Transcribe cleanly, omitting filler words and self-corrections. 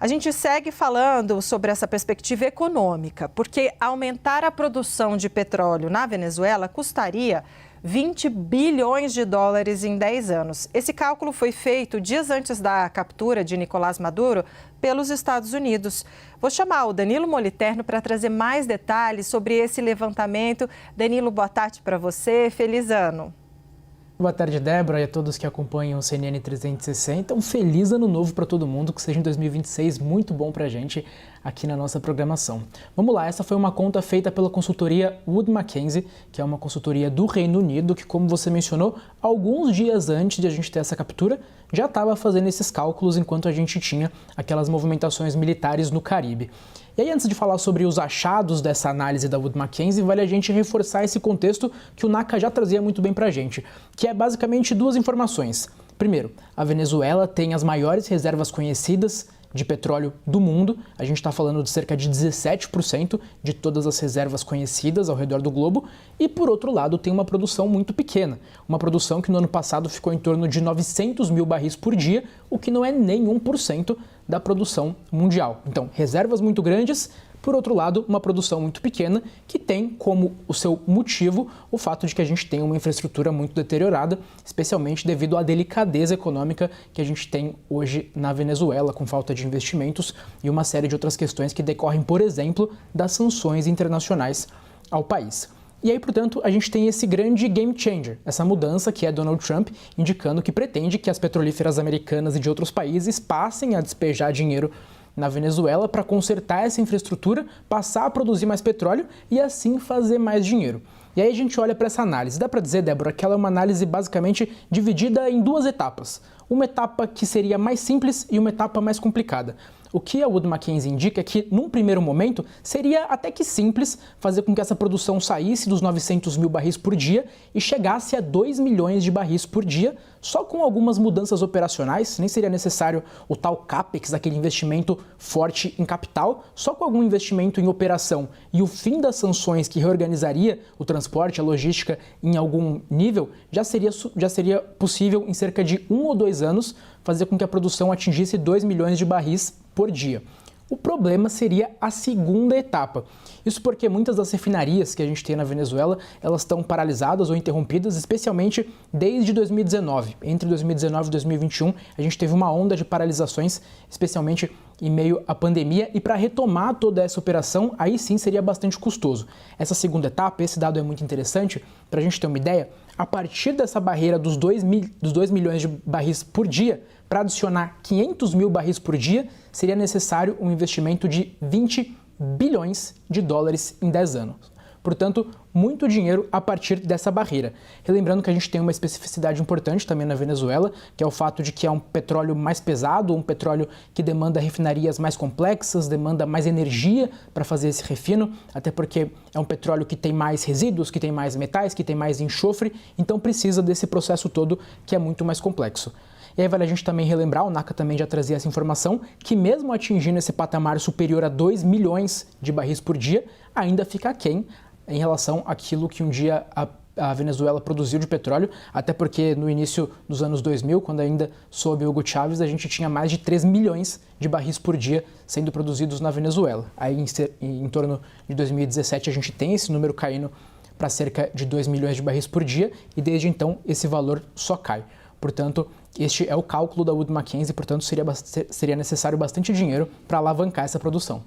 A gente segue falando sobre essa perspectiva econômica, porque aumentar a produção de petróleo na Venezuela custaria 20 bilhões de dólares em 10 anos. Esse cálculo foi feito dias antes da captura de Nicolás Maduro pelos Estados Unidos. Vou chamar o Danilo Moliterno para trazer mais detalhes sobre esse levantamento. Danilo, boa tarde para você. Feliz ano. Boa tarde, Débora, e a todos que acompanham o CNN 360. Um feliz ano novo para todo mundo, que seja em 2026 muito bom para a gente aqui na nossa programação. Vamos lá, essa foi uma conta feita pela consultoria Wood Mackenzie, que é uma consultoria do Reino Unido, que, como você mencionou, alguns dias antes de a gente ter essa captura, já estava fazendo esses cálculos enquanto a gente tinha aquelas movimentações militares no Caribe. E aí, antes de falar sobre os achados dessa análise da Wood Mackenzie, vale a gente reforçar esse contexto que o NACA já trazia muito bem para a gente, que é basicamente duas informações. Primeiro, a Venezuela tem as maiores reservas conhecidas de petróleo do mundo. A gente está falando de cerca de 17% de todas as reservas conhecidas ao redor do globo. E, por outro lado, tem uma produção muito pequena. Uma produção que no ano passado ficou em torno de 900 mil barris por dia, o que não é nem 1% da produção mundial. Então, reservas muito grandes, por outro lado, uma produção muito pequena, que tem como o seu motivo o fato de que a gente tem uma infraestrutura muito deteriorada, especialmente devido à delicadeza econômica que a gente tem hoje na Venezuela, com falta de investimentos e uma série de outras questões que decorrem, por exemplo, das sanções internacionais ao país. E aí, portanto, a gente tem esse grande game changer, essa mudança que é Donald Trump indicando que pretende que as petrolíferas americanas e de outros países passem a despejar dinheiro na Venezuela para consertar essa infraestrutura, passar a produzir mais petróleo e assim fazer mais dinheiro. E aí a gente olha para essa análise. Dá para dizer, Débora, que ela é uma análise basicamente dividida em duas etapas. Uma etapa que seria mais simples e uma etapa mais complicada. O que a Wood Mackenzie indica é que, num primeiro momento, seria até que simples fazer com que essa produção saísse dos 900 mil barris por dia e chegasse a 2 milhões de barris por dia, só com algumas mudanças operacionais, nem seria necessário o tal CAPEX, aquele investimento forte em capital, só com algum investimento em operação e o fim das sanções que reorganizaria o transporte, a logística em algum nível, já seria possível em cerca de 1 ou 2 anos fazer com que a produção atingisse 2 milhões de barris por dia. O problema seria a segunda etapa. Isso porque muitas das refinarias que a gente tem na Venezuela, elas estão paralisadas ou interrompidas, especialmente desde 2019. Entre 2019 e 2021, a gente teve uma onda de paralisações, especialmente em meio à pandemia, e para retomar toda essa operação, aí sim seria bastante custoso. Essa segunda etapa, esse dado é muito interessante, para a gente ter uma ideia, a partir dessa barreira dos 2 milhões de barris por dia, para adicionar 500 mil barris por dia, seria necessário um investimento de 20 bilhões de dólares em 10 anos. Portanto, muito dinheiro a partir dessa barreira. Relembrando que a gente tem uma especificidade importante também na Venezuela, que é o fato de que é um petróleo mais pesado, um petróleo que demanda refinarias mais complexas, demanda mais energia para fazer esse refino, até porque é um petróleo que tem mais resíduos, que tem mais metais, que tem mais enxofre, então precisa desse processo todo que é muito mais complexo. E aí vale a gente também relembrar, o NACA também já trazia essa informação, que mesmo atingindo esse patamar superior a 2 milhões de barris por dia, ainda fica aquém em relação àquilo que um dia a Venezuela produziu de petróleo, até porque no início dos anos 2000, quando ainda sob Hugo Chávez, a gente tinha mais de 3 milhões de barris por dia sendo produzidos na Venezuela. Aí em torno de 2017 a gente tem esse número caindo para cerca de 2 milhões de barris por dia e desde então esse valor só cai. Portanto, este é o cálculo da Wood Mackenzie, portanto seria necessário bastante dinheiro para alavancar essa produção.